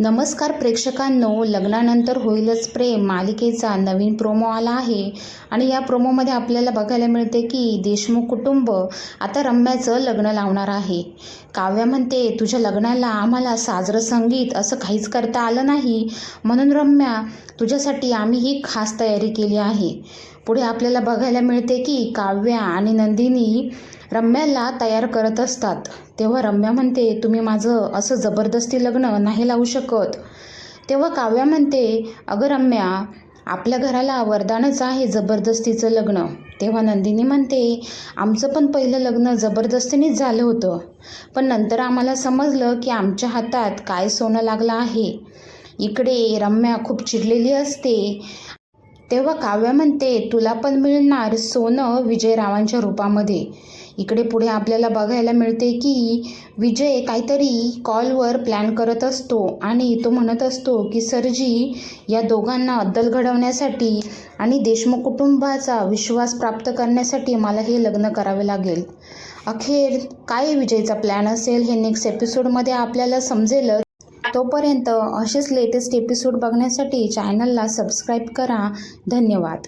नमस्कार प्रेक्षकांनो, लग्नानंतर होईलच प्रेम मालिकेचा नवीन प्रोमो आला आहे आणि या प्रोमोमध्ये आपल्याला बघायला मिळते की देशमुख कुटुंब आता रम्याचं लग्न लावणार आहे. काव्या म्हणते, तुझ्या लग्नाला आम्हाला साजरं संगीत असं काहीच करता आलं नाही, म्हणून रम्या तुझ्यासाठी आम्ही ही खास तयारी केली आहे. पुढे आपल्याला बघायला मिळते की काव्या आणि नंदिनी रम्याला तयार करत असतात. तेव्हा रम्या म्हणते, तुम्ही माझं असं जबरदस्ती लग्न नाही लावू शकत. तेव्हा काव्या म्हणते, अगं रम्या, आपल्या घराला वरदानच आहे जबरदस्तीचं लग्न. तेव्हा नंदिनी म्हणते, आमचं पण पहिलं लग्न जबरदस्तीनेच झालं होतं, पण नंतर आम्हाला समजलं की आमच्या हातात काय सोनं लागलं आहे. इकडे रम्या खूप चिडलेली असते. तेव्हा काव्या म्हणते, तुला पण मिळणार सोनं विजयरावांच्या रूपामध्ये. इकडे पुढे आपल्याला बघायला मिळते की विजय काहीतरी कॉलवर प्लॅन करत असतो आणि तो म्हणत असतो की सरजी, या दोघांना अद्दल घडवण्यासाठी आणि देशमुख कुटुंबाचा विश्वास प्राप्त करण्यासाठी मला हे लग्न करावे लागेल. अखेर काय विजयचा प्लॅन असेल हे नेक्स्ट एपिसोडमध्ये आपल्याला समजेल. तोपर्यंत असेच लेटेस्ट एपिसोड बघण्यासाठी चॅनलला सबस्क्राईब करा. धन्यवाद.